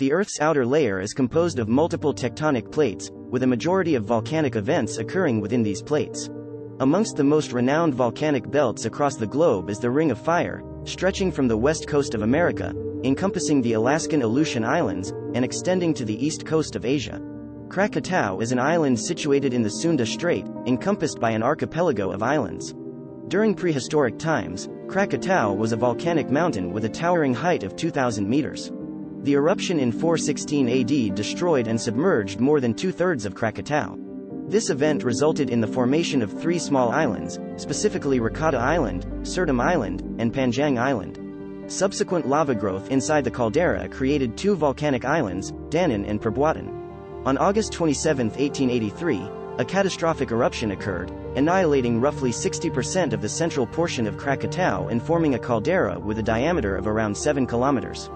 The Earth's outer layer is composed of multiple tectonic plates, with a majority of volcanic events occurring within these plates. Amongst the most renowned volcanic belts across the globe is the Ring of Fire, stretching from the west coast of America, encompassing the Alaskan Aleutian Islands, and extending to the east coast of Asia. Krakatau is an island situated in the Sunda Strait, encompassed by an archipelago of islands. During prehistoric times, Krakatau was a volcanic mountain with a towering height of 2,000 meters. The eruption in 416 AD destroyed and submerged more than two-thirds of Krakatau. This event resulted in the formation of three small islands, specifically Rakata Island, Surtum Island, and Panjang Island. Subsequent lava growth inside the caldera created two volcanic islands, Danan and Perbuatan. On August 27, 1883, a catastrophic eruption occurred, annihilating roughly 60% of the central portion of Krakatau and forming a caldera with a diameter of around 7 kilometers.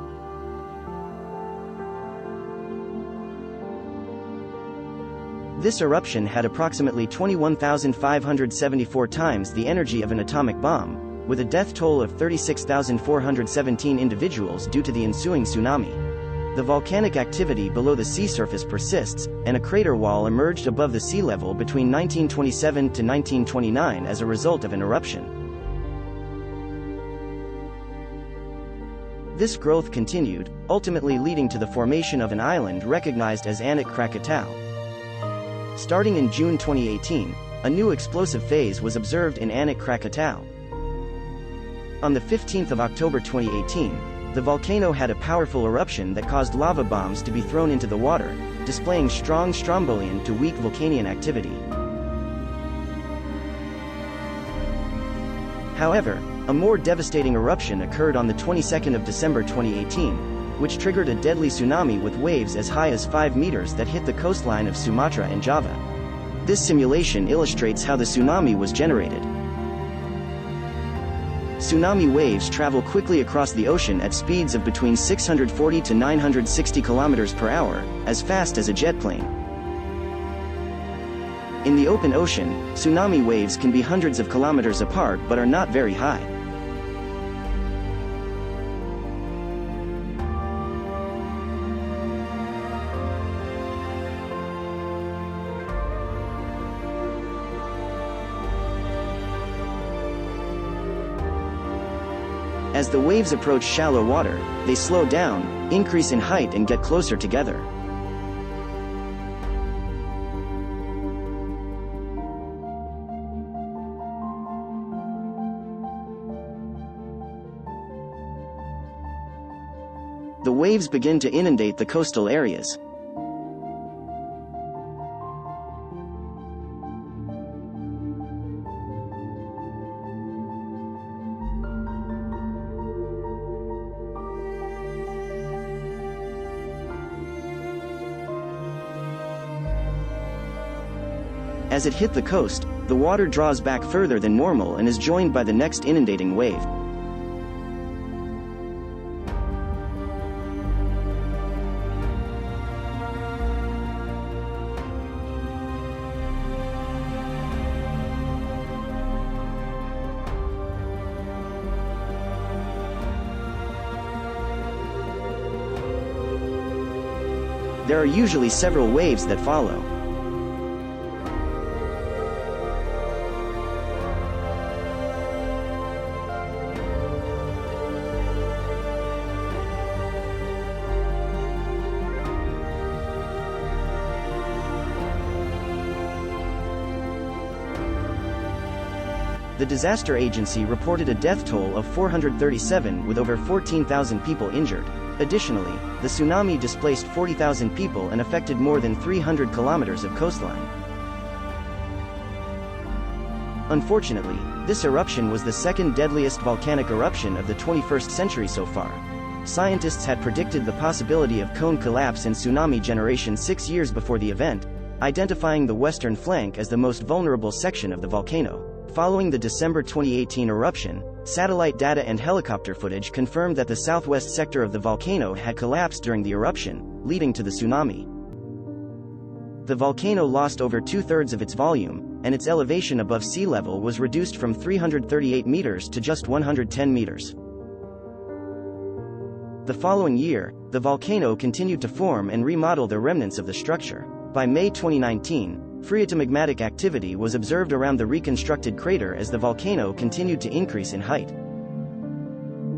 This eruption had approximately 21,574 times the energy of an atomic bomb, with a death toll of 36,417 individuals due to the ensuing tsunami. The volcanic activity below the sea surface persists, and a crater wall emerged above the sea level between 1927 to 1929 as a result of an eruption. This growth continued, ultimately leading to the formation of an island recognized as Anak Krakatau. Starting in June 2018, a new explosive phase was observed in Anak Krakatau. On the 15th of October 2018, the volcano had a powerful eruption that caused lava bombs to be thrown into the water, displaying strong strombolian to weak Vulcanian activity. However, a more devastating eruption occurred on the 22nd of December 2018, which triggered a deadly tsunami with waves as high as 5 meters that hit the coastline of Sumatra and Java. This simulation illustrates how the tsunami was generated. Tsunami waves travel quickly across the ocean at speeds of between 640 to 960 kilometers per hour, as fast as a jet plane. In the open ocean, tsunami waves can be hundreds of kilometers apart but are not very high. As the waves approach shallow water, they slow down, increase in height and get closer together. The waves begin to inundate the coastal areas. As it hit the coast, the water draws back further than normal and is joined by the next inundating wave. There are usually several waves that follow. The disaster agency reported a death toll of 437 with over 14,000 people injured. Additionally, the tsunami displaced 40,000 people and affected more than 300 kilometers of coastline. Unfortunately, this eruption was the second deadliest volcanic eruption of the 21st century so far. Scientists had predicted the possibility of cone collapse and tsunami generation 6 years before the event, identifying the western flank as the most vulnerable section of the volcano. Following the December 2018 eruption, satellite data and helicopter footage confirmed that the southwest sector of the volcano had collapsed during the eruption, leading to the tsunami. The volcano lost over two-thirds of its volume, and its elevation above sea level was reduced from 338 meters to just 110 meters. The following year, the volcano continued to form and remodel the remnants of the structure. By May 2019, phreatomagmatic activity was observed around the reconstructed crater as the volcano continued to increase in height.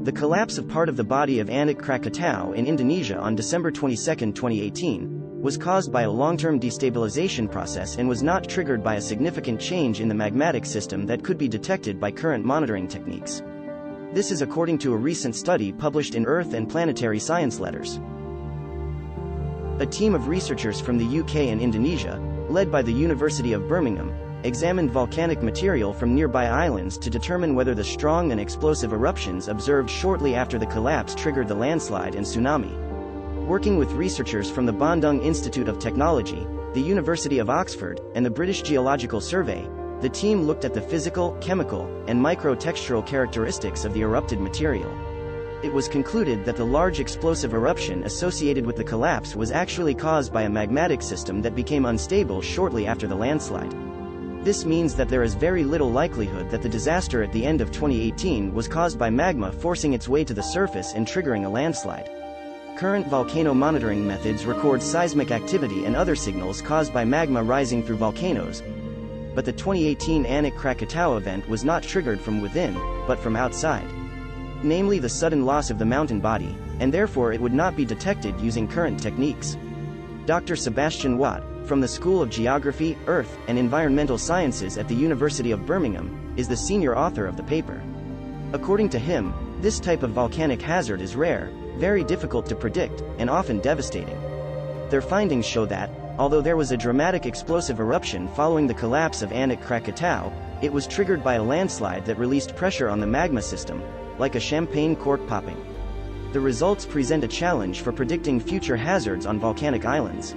The collapse of part of the body of Anak Krakatau in Indonesia on December 22, 2018, was caused by a long-term destabilization process and was not triggered by a significant change in the magmatic system that could be detected by current monitoring techniques. This is according to a recent study published in Earth and Planetary Science Letters. A team of researchers from the UK and Indonesia, led by the University of Birmingham, examined volcanic material from nearby islands to determine whether the strong and explosive eruptions observed shortly after the collapse triggered the landslide and tsunami. Working with researchers from the Bandung Institute of Technology, the University of Oxford, and the British Geological Survey, the team looked at the physical, chemical, and microtextural characteristics of the erupted material. It was concluded that the large explosive eruption associated with the collapse was actually caused by a magmatic system that became unstable shortly after the landslide. This means that there is very little likelihood that the disaster at the end of 2018 was caused by magma forcing its way to the surface and triggering a landslide. Current volcano monitoring methods record seismic activity and other signals caused by magma rising through volcanoes, but the 2018 Anak Krakatau event was not triggered from within, but from outside. Namely the sudden loss of the mountain body, and therefore it would not be detected using current techniques. Dr. Sebastian Watt, from the School of Geography, Earth, and Environmental Sciences at the University of Birmingham, is the senior author of the paper. According to him, this type of volcanic hazard is rare, very difficult to predict, and often devastating. Their findings show that, although there was a dramatic explosive eruption following the collapse of Anak Krakatau, it was triggered by a landslide that released pressure on the magma system, like a champagne cork popping. The results present a challenge for predicting future hazards on volcanic islands.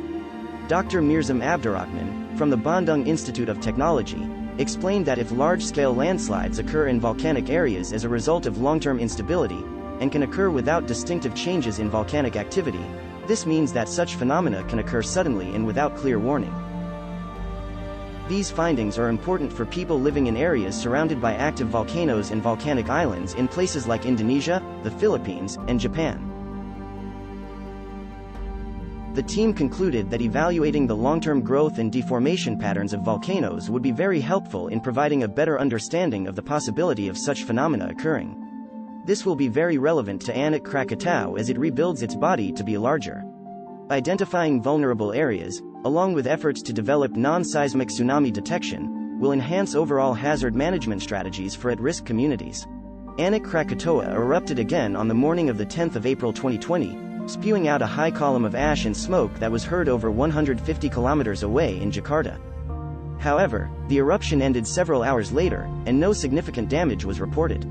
Dr. Mirzam Abdurrahman, from the Bandung Institute of Technology, explained that if large-scale landslides occur in volcanic areas as a result of long-term instability, and can occur without distinctive changes in volcanic activity, this means that such phenomena can occur suddenly and without clear warning. These findings are important for people living in areas surrounded by active volcanoes and volcanic islands in places like Indonesia, the Philippines, and Japan. The team concluded that evaluating the long-term growth and deformation patterns of volcanoes would be very helpful in providing a better understanding of the possibility of such phenomena occurring. This will be very relevant to Anak Krakatau as it rebuilds its body to be larger. Identifying vulnerable areas, along with efforts to develop non-seismic tsunami detection, will enhance overall hazard management strategies for at-risk communities. Anak Krakatau erupted again on the morning of the 10th of April 2020, spewing out a high column of ash and smoke that was heard over 150 kilometers away in Jakarta. However, the eruption ended several hours later, and no significant damage was reported.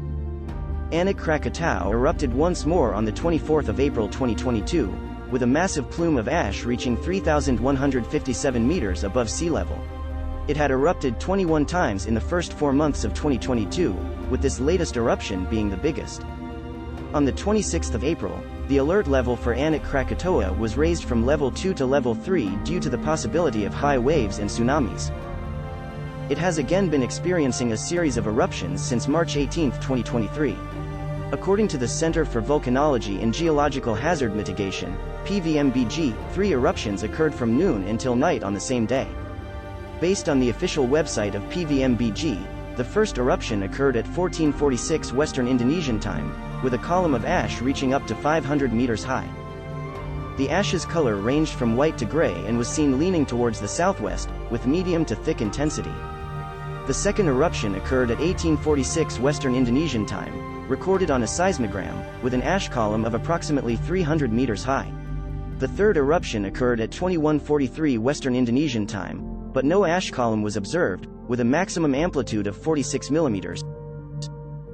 Anak Krakatau erupted once more on the 24th of April 2022, with a massive plume of ash reaching 3,157 meters above sea level. It had erupted 21 times in the first 4 months of 2022, with this latest eruption being the biggest. On the 26th of April, the alert level for Anak Krakatau was raised from level 2 to level 3 due to the possibility of high waves and tsunamis. It has again been experiencing a series of eruptions since March 18, 2023. According to the Center for Volcanology and Geological Hazard Mitigation, PVMBG, 3 eruptions occurred from noon until night on the same day. Based on the official website of PVMBG, the first eruption occurred at 1446 Western Indonesian time, with a column of ash reaching up to 500 meters high. The ash's color ranged from white to gray and was seen leaning towards the southwest, with medium to thick intensity. The second eruption occurred at 1846 Western Indonesian time, recorded on a seismogram, with an ash column of approximately 300 meters high. The third eruption occurred at 2143 Western Indonesian time, but no ash column was observed, with a maximum amplitude of 46 millimeters.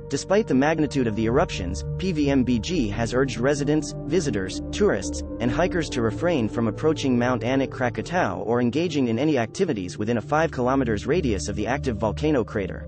Despite the magnitude of the eruptions, PVMBG has urged residents, visitors, tourists, and hikers to refrain from approaching Mount Anak Krakatau or engaging in any activities within a 5 km radius of the active volcano crater.